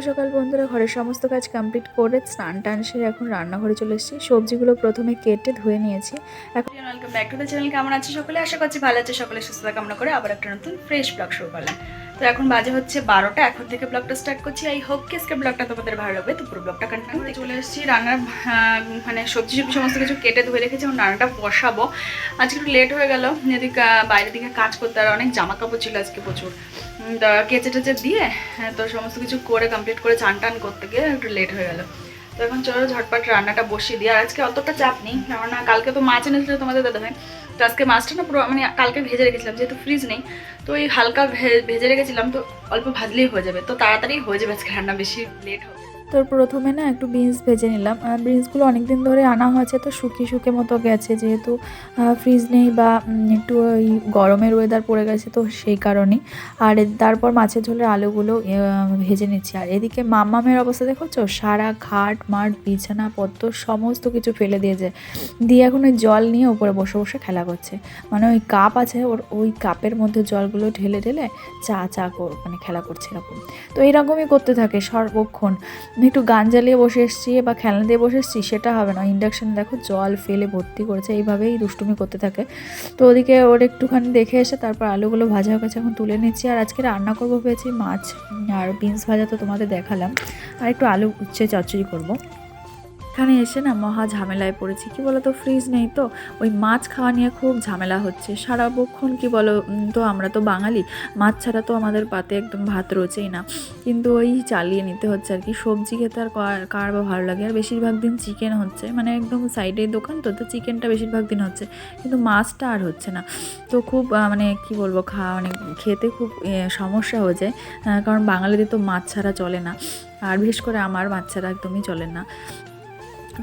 সকাল বন্ধুরা, ঘরের সমস্ত কাজ কমপ্লিট করে স্নান টান সেরে এখন রান্নাঘরে চলে এসেছি। সবজিগুলো প্রথমে কেটে ধুয়ে নিয়েছি। এখন welcome back to the channel. কেমন আছে সকলে? আশা করছি ভালো আছে সকলে, সুস্থতা কামনা করে আবার একটা নতুন ফ্রেশ ব্লগ শুরু করলাম। তো এখন বাজে হচ্ছে 12টা, এখন থেকে ব্লগটা স্টার্ট করছি। আই হোপ কি আজকে ব্লগটা তোমাদের ভালো লাগবে। তো পুরো ব্লগটা কন্টিনিউ করে চলে এসেছি। রান্নার মানে সবজি সমস্ত কিছু কেটে ধুয়ে রেখেছি, এখন রান্নাটা বসাবো। আজকে একটু লেট হয়ে গেল, এদিকে বাইরের দিকে কাজ করতে, আর অনেক জামা কাপড় ছিল আজকে প্রচুর, কেচে টেচে দিয়ে তো সমস্ত কিছু করে কমপ্লিট করে চান টান করতে গিয়ে একটু লেট হয়ে গেল। তো এখন চলো ঝটপট রান্নাটা বসিয়ে দিই। আর আজকে অতটা চাপ নেই, কেননা কালকে তো মাছ এনেছিল তোমাদের দাদাভাই। তো আজকে মাছটা না পুরো মানে কালকে ভেজে রেখেছিলাম, যেহেতু ফ্রিজ নেই, তো ওই হালকা ভেজে রেখেছিলাম, তো অল্প ভাজলেই হয়ে যাবে, তো তাড়াতাড়ি হয়ে যাবে আজকে রান্না, বেশি লেট হবে। তো প্রথমে না একটু বিনস ভেজে নিলাম। বিনসগুলো অনেক দিন ধরে আনা হয়েছে, তো শুকিয়ে শুকিয়ে মতো গেছে, যেহেতু ফ্রিজ নেই বা একটু ওই গরমের ওয়েদার পড়ে গেছে, তো সেই কারণেই। আর তারপর মাছের ঝোলের আলুগুলো ভেজে নিচ্ছি। আর এদিকে মাম্মামের অবস্থা দেখছো, সারা ঘাট মাঠ বিছানাপত্র সমস্ত কিছু ফেলে দিয়েছে, দিয়ে এখন ওই জল নিয়ে ওপরে বসে বসে খেলা করছে। মানে ওই কাপ আছে ওর, ওই কাপের মধ্যে জলগুলো ঢেলে ঢেলে মানে খেলা করছে এরকম। তো এরকমই করতে থাকে সর্বক্ষণ। একটু গান জ্বালিয়ে বসে এসেছি বা খেলনা দিয়ে বসে এসেছি, সেটা হবে না। ইন্ডাকশান দেখো জল ফেলে ভর্তি করেছে, এইভাবেই দুষ্টুমি করতে থাকে। তো ওদিকে ওর একটুখানি দেখে এসে তারপর আলুগুলো ভাজা হয়ে গেছে, এখন তুলে নিচ্ছি। আর আজকে রান্না করবো ভেবেছি মাছ আর বিনস ভাজা, তো তোমাদের দেখালাম। আর একটু আলু উচ্ছে চচ্চড়ি করবো। এখানে এসে না মহা ঝামেলায় পড়েছি। কি বলো তো, ফ্রিজ নেই, তো ওই মাছ খাওয়া নিয়ে খুব ঝামেলা হচ্ছে সারাক্ষণ। কি বলো তো, আমরা তো বাঙালি, মাছ ছাড়া তো আমাদের পাতে একদম ভাত রোচেই না, কিন্তু ওই চালিয়ে নিতে হচ্ছে আর কি। সবজি খেতে আর কার বা ভালো লাগে। আর বেশিরভাগ দিন চিকেন হচ্ছে, মানে একদম সাইডের দোকান, তো তো চিকেনটা বেশিরভাগ দিন হচ্ছে, কিন্তু মাছটা আর হচ্ছে না। তো খুব মানে কি বলবো, মানে খেতে খুব সমস্যা হয়ে যায়, কারণ বাঙালিদের তো মাছ ছাড়া চলে না, আর বিশেষ করে আমার মাছ ছাড়া একদমই চলে না।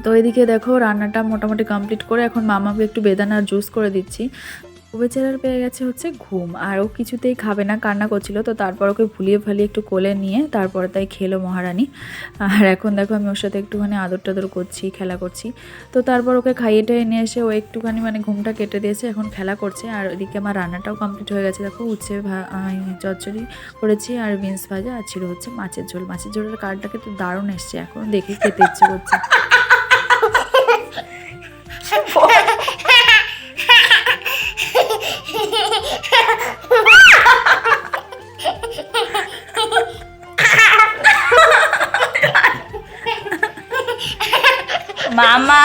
তো এদিকে দেখো রান্নাটা মোটামুটি কমপ্লিট করে এখন মামাকে একটু বেদানার জুস করে দিচ্ছি। ও বেচারার পেয়ে গেছে হচ্ছে ঘুম, আর ও কিছুতেই খাবে না, কান্না করছিল। তো তারপর ওকে ভুলিয়ে ভালিয়ে একটু কোলে নিয়ে তারপর তাই খেলো মহারানী। আর এখন দেখো আমি ওর সাথে একটুখানি আদর টাদর করছি, খেলা করছি। তো তারপর ওকে খাইয়ে টাইয়ে নিয়ে এসে ও একটুখানি মানে ঘুমটা কেটে দিয়েছে, এখন খেলা করছে। আর ওদিকে আমার রান্নাটাও কমপ্লিট হয়ে গেছে। দেখো উচ্ছে চচ্চড়ি করেছি, আর বিনস ভাজা, আর ছিল হচ্ছে মাছের ঝোল। মাছের ঝোলের কালারটা কিন্তু দারুণ এসছে, এখন দেখে খেতে ইচ্ছে করছে। মামা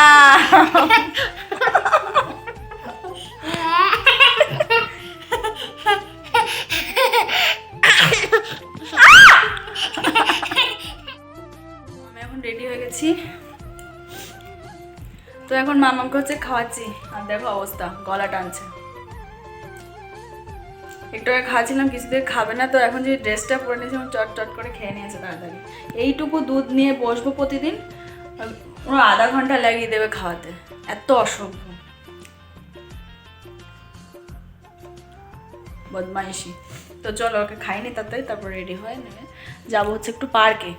আমি এখন রেডি হয়ে গেছি। তো এখন মামাকে হচ্ছে খাওয়াচ্ছি, আর দেখো অবস্থা, গলা টানছে। একটু আগে খাওয়াছিলাম, কিছুতে খাবে না, তো এখন যে ড্রেসটা পরে নিয়েছি চট চট করে খেয়ে নিয়েছে তাড়াতাড়ি। এইটুকু দুধ নিয়ে বসবো প্রতিদিন, ওরা আধা ঘন্টা লাগিয়ে দেবে খাওয়াতে, এত অসভ্য বদমাইশি। তো চলো ওকে খাইনি তাড়াতাড়ি, তারপর রেডি হয়ে নেবে যাবো হচ্ছে একটু পার্কে।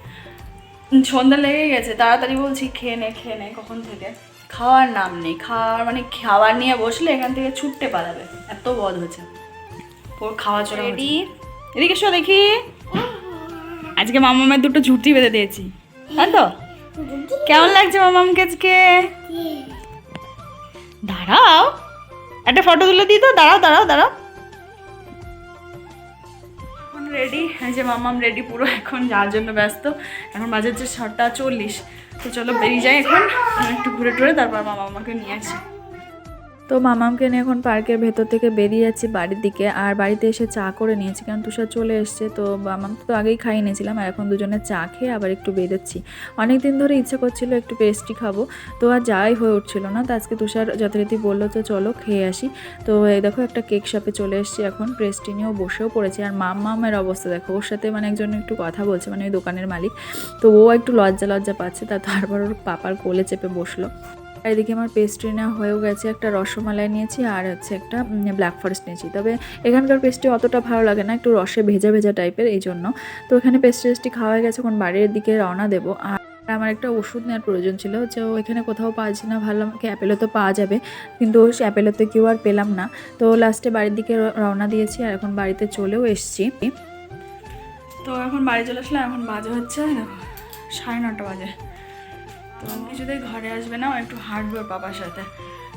সন্ধ্যা লেগে গেছে, তাড়াতাড়ি বলছি খেয়ে নে খেয়ে নে, কখন থেকে খাওয়ার নাম নেই। খাবার নিয়ে বসলে এখান থেকে ছুটতে পালাবে, এত বদ হয়েছে ওর। খাওয়া চড়া রেডি, এদিকে এসো দেখি। আজকে মামামের দুটো ঝুটি বেঁধে দিয়েছি, হ্যাঁ তো কেমন লাগছে মামামকে আজকে? দাঁড়াও একটা ফটো তুলে দিই, তো দাঁড়াও দাঁড়াও দাঁড়াও। এখন রেডি, যে মামাম রেডি পুরো, এখন যাওয়ার জন্য ব্যস্ত। এখন বাজে হচ্ছে 6:40। তো চলো বেরিয়ে যাই এখন, একটু ঘুরে টুরে তারপর মামাকে নিয়ে আসি। তো মামামকে নিয়ে এখন পার্কের ভেতর থেকে বেরিয়ে যাচ্ছি বাড়ির দিকে। আর বাড়িতে এসে চা করে নিয়েছি, কারণ তুষার চলে এসছে। তো মামাম তো আগেই খাইয়ে নিয়েছিলাম, আর এখন দুজনে চা খেয়ে আবার একটু বেরোচ্ছি। অনেক দিন ধরে ইচ্ছা করছিল একটু পেস্ট্রি খাবো, তো আর যাই হয়ে উঠছিল না। তো আজকে তুষার যথারীতি বললো তো চলো খেয়ে আসি। তো এই দেখো একটা কেক শপে চলে এসেছি, এখন পেস্ট্রি নিয়েও বসেও পড়েছি। আর মামামের অবস্থা দেখো, ওর সাথে মানে একজন একটু কথা বলছে, মানে ওই দোকানের মালিক। তো ও একটু লজ্জা পাচ্ছে, তারপর ওর পাপার কোলে চেপে বসলো। আর এদিকে আমার পেস্ট্রি নেওয়া হয়েও গেছে, একটা রসমালাই নিয়েছি আর হচ্ছে একটা ব্ল্যাক ফরেস্ট নিয়েছি। তবে এখানকার পেস্ট্রি অতটা ভালো লাগে না, একটু রসে ভেজা ভেজা টাইপের, এই জন্য। তো এখানে পেস্ট্রি খাওয়া হয়ে গেছে, এখন বাড়ির দিকে রওনা দেবো। আর আমার একটা ওষুধ নেওয়ার প্রয়োজন ছিল, যে এখানে কোথাও পাচ্ছি না, ভাবলাম কি অ্যাপেলো তো পাওয়া যাবে, কিন্তু অ্যাপেলোতে কেউ আর পেলাম না। তো লাস্টে বাড়ির দিকে রওনা দিয়েছি, আর এখন বাড়িতে চলেও এসছি। তো এখন বাড়ি চলে আসলাম, এখন বাজে হচ্ছে দেখো 9:30 বাজে। তো কিছুতেই ঘরে আসবে না, ও একটু হাঁটবে ওর পাপার সাথে।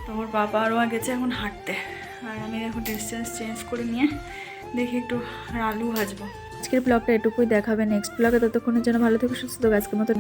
তো ওর পাপা আর ও গেছে এখন হাঁটতে, আর আমি এখন ড্রেস চেঞ্জ করে নিয়ে দেখি একটু আলু ভাজবো। আজকের ব্লগটা এটুকুই, দেখাবে নেক্সট ব্লগে। ততক্ষণের জন্য ভালো থেকো, সুস্থ থেকো। আজকের মতো